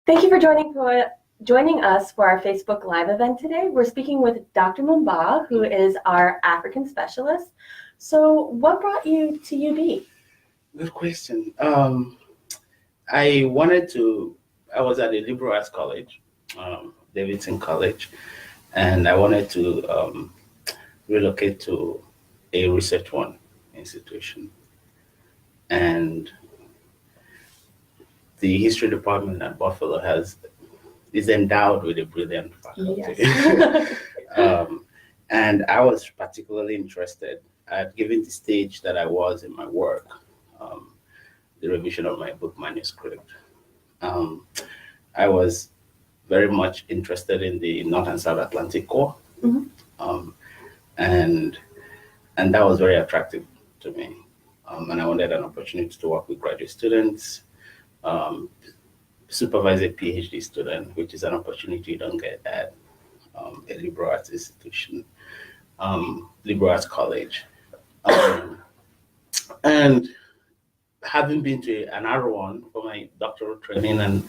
Thank you for joining us for our Facebook Live event today. We're speaking with Dr. Mbah, who is our African specialist. So what brought you to UB? Good question. I was at a liberal arts college, Davidson College, and I wanted to relocate to a research one institution. And the history department at Buffalo is endowed with a brilliant faculty. Yes. And I was particularly interested given the stage that I was in my work, the revision of my book manuscript. I was very much interested in the North and South Atlantic core. Mm-hmm. And that was very attractive to me. And I wanted an opportunity to work with graduate students, supervise a PhD student, which is an opportunity you don't get at a liberal arts institution, liberal arts college. And having been to an R1 for my doctoral training and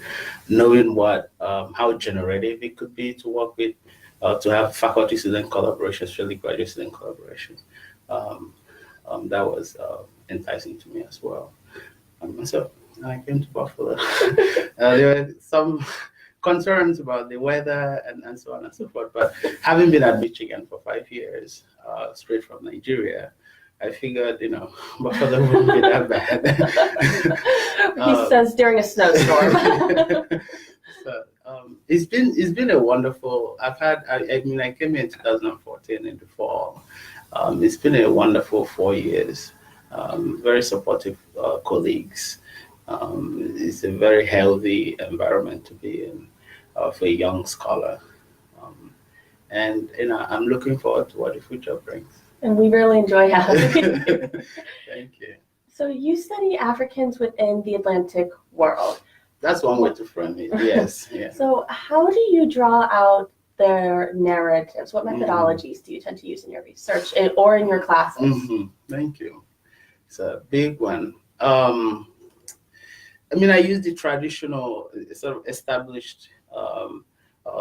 knowing how generative it could be to work with, to have faculty student collaboration, especially graduate student collaboration, that was enticing to me as well. So I came to Buffalo. There were some concerns about the weather and so on and so forth, but having been at Michigan for 5 years, straight from Nigeria, I figured, Buffalo wouldn't be that bad. He says during a snowstorm. So it's been a wonderful. I came in 2014 in the fall. It's been a wonderful 4 years. Very supportive colleagues. It's a very healthy environment to be in for a young scholar. And I'm looking forward to what the future brings. And we really enjoy having you. Thank you. So you study Africans within the Atlantic world. That's one way to frame it. Yes. Yeah. So how do you draw out their narratives? What methodologies do you tend to use in your research or in your classes? Mm-hmm. Thank you. It's a big one. I use the traditional sort of established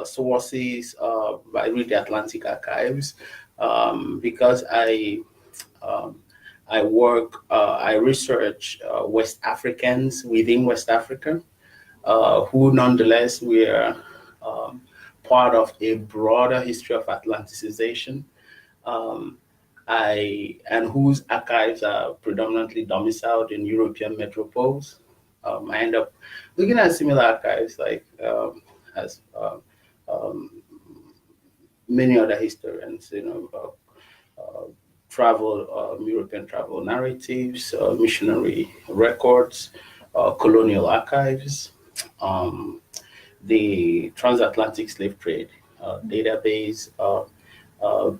sources. I read the Atlantic archives because I research West Africans within West Africa, who nonetheless were part of a broader history of Atlanticization, and whose archives are predominantly domiciled in European metropoles. I end up looking at similar archives as many other historians, European travel narratives, missionary records, colonial archives, the transatlantic slave trade database,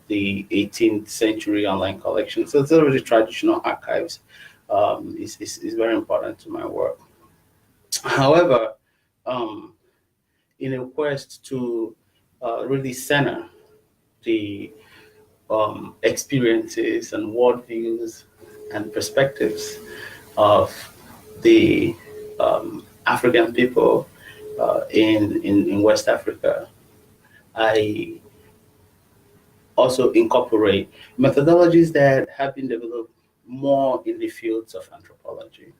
the 18th century online collection. So sort of the traditional archives is very important to my work. However, in a quest to really center the experiences and worldviews and perspectives of the African people in West Africa, I also incorporate methodologies that have been developed more in the fields of anthropology,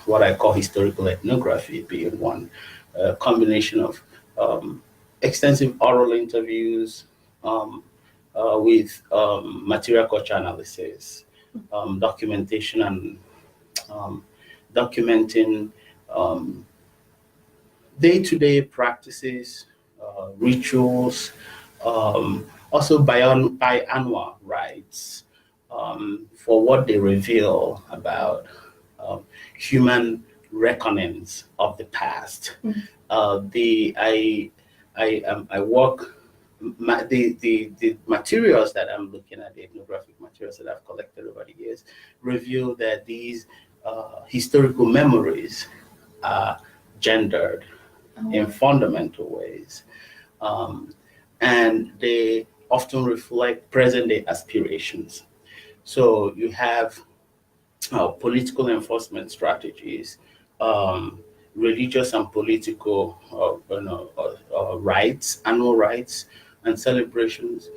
what I call historical ethnography being one, a combination of extensive oral interviews with material culture analysis, documentation and documenting day-to-day practices, rituals, also biannual rites for what they reveal about human reckonings of the past. I work. The materials that I'm looking at, the ethnographic materials that I've collected over the years, reveal that these historical memories are gendered in fundamental ways, and they often reflect present-day aspirations. So you have political enforcement strategies religious and political rites, annual rites and celebrations,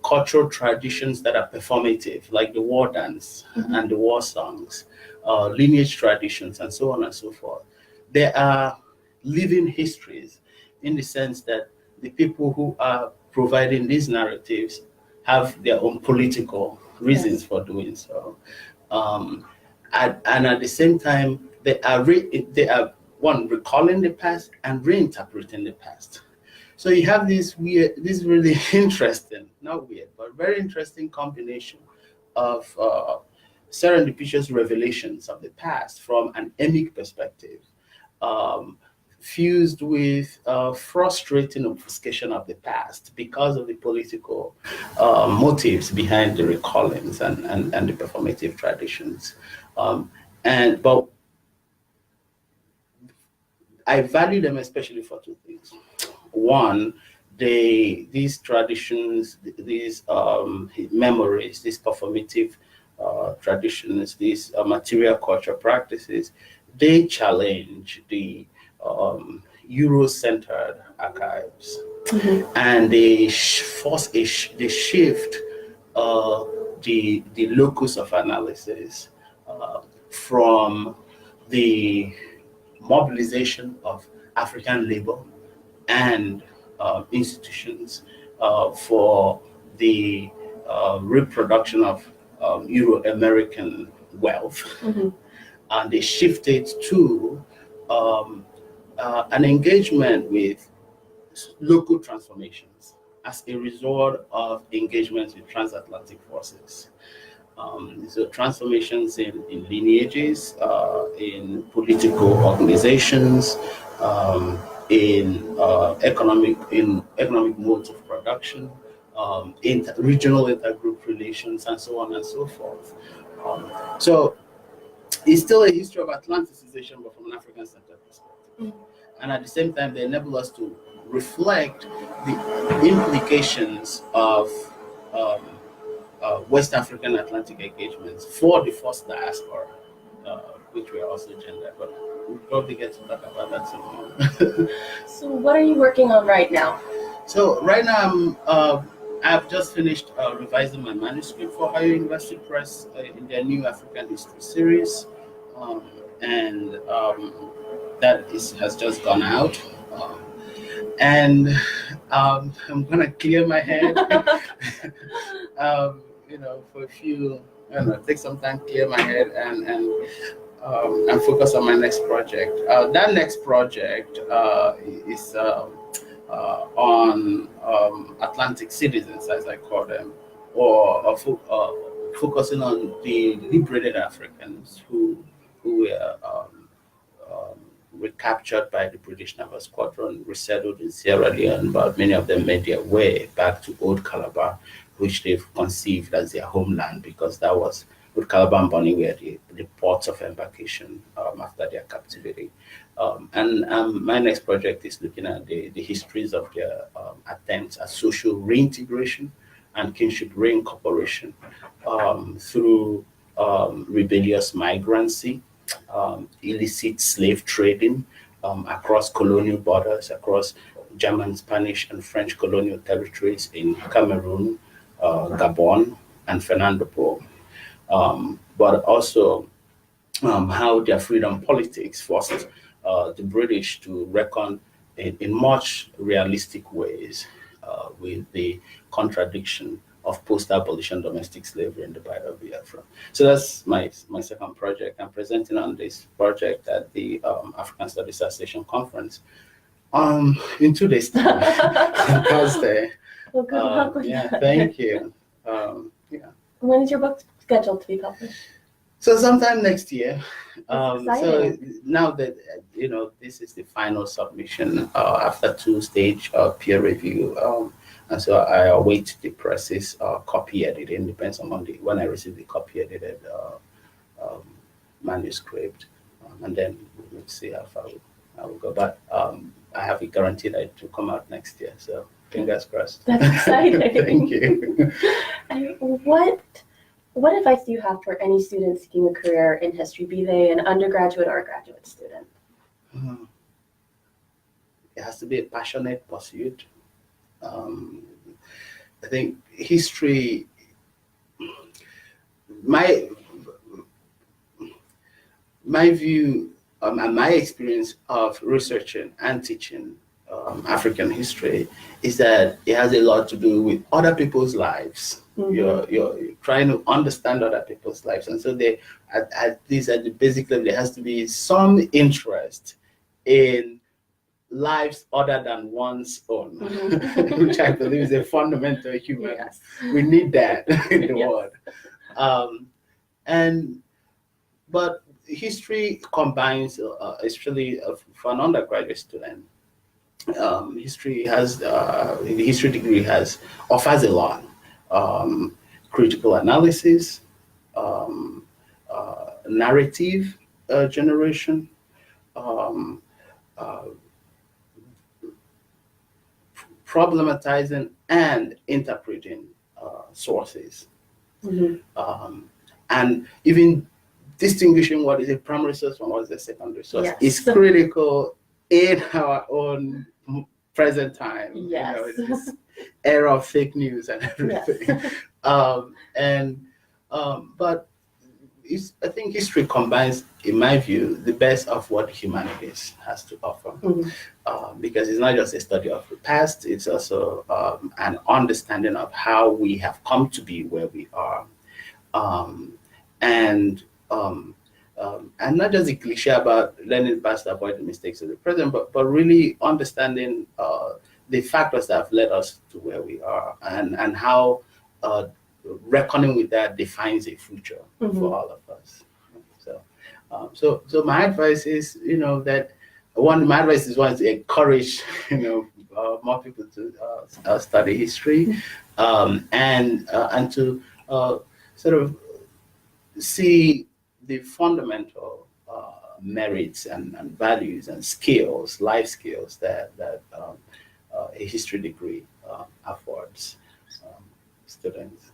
cultural traditions that are performative, like the war dance and the war songs, lineage traditions, and so on and so forth. They are living histories in the sense that the people who are providing these narratives have their own political reasons for doing so. And at the same time, they are one, recalling the past and reinterpreting the past. So you have this really interesting, not weird, but very interesting combination of serendipitous revelations of the past from an emic perspective, fused with frustrating obfuscation of the past because of the political motives behind the recallings and the performative traditions. But I value them especially for two things. One, these traditions, these memories, these performative traditions, these material culture practices, they challenge the Euro-centered archives, and they they shift the locus of analysis from the mobilization of African labor and institutions for the reproduction of Euro-American wealth, and they shifted to an engagement with local transformations as a result of engagements with transatlantic forces. So transformations in lineages, in political organizations, in economic modes of production, in regional intergroup relations, and so on and so forth. So it's still a history of Atlanticization, but from an African-centered perspective. And at the same time, they enable us to reflect the implications of West African Atlantic engagements for the first diaspora, which were also gendered, but we'll probably get to talk about that some more. So what are you working on right now? So right now I've just finished revising my manuscript for Ohio University Press in their new African History series, and that has just gone out. And I'm gonna clear my head, for a few, take some time, clear my head, and focus on my next project. That next project is on Atlantic citizens, as I call them, or focusing on the liberated Africans who were recaptured by the British Naval Squadron, resettled in Sierra Leone, but many of them made their way back to Old Calabar, which they've conceived as their homeland, because that was Old Calabar and Bonny were the ports of embarkation after their captivity. And my next project is looking at the histories of their attempts at social reintegration and kinship reincorporation through rebellious migrancy, illicit slave trading across colonial borders, across German, Spanish, and French colonial territories in Cameroon, Gabon, and Fernando, but also how their freedom politics forced the British to reckon in much realistic ways with the contradiction of post-abolition domestic slavery in the Bight of Biafra. So that's my second project. I'm presenting on this project at the African Studies Association Conference in 2 days' time, on Thursday. Well, good luck with that. Thank you. When is your book scheduled to be published? So sometime next year. Exciting. So now that this is the final submission after 2-stage peer review, and so I await the press's copy editing. Depends on when I receive the copy edited manuscript, and then we'll see how far I will go. But I have a guarantee that it will come out next year. So fingers crossed. That's exciting. Thank you. And what What advice do you have for any student seeking a career in history, be they an undergraduate or a graduate student? It has to be a passionate pursuit. I think history, my view and my experience of researching and teaching African history is that it has a lot to do with other people's lives. Mm-hmm. You're trying to understand other people's lives, and so they, at least at the basic level, there has to be some interest in lives other than one's own, mm-hmm. which I believe is a fundamental human. Yes. We need that in the world. But history combines, especially for an undergraduate student. History has the history degree offers a lot. Critical analysis, narrative generation, problematizing and interpreting sources, mm-hmm. And even distinguishing what is a primary source from what is a secondary source. Yes. Is critical in our own present time. Yes. This era of fake news and everything. Yes. But I think history combines, in my view, the best of what humanities has to offer. Mm-hmm. Because it's not just a study of the past, it's also an understanding of how we have come to be where we are. And not just a cliche about learning the past to avoid the mistakes of the present, but really understanding the factors that have led us to where we are, and how reckoning with that defines a future, mm-hmm. for all of us. So my advice is, that my advice is to encourage, more people to study history, and to sort of see the fundamental merits and values and skills, life skills that a history degree affords students.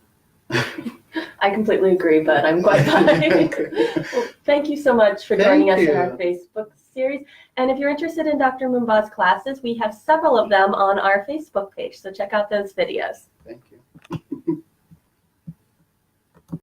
I completely agree, but I'm quite fine. Well, thank you so much for joining us in our Facebook series. And if you're interested in Dr. Mbah's classes, we have several of them on our Facebook page, so check out those videos. Thank you.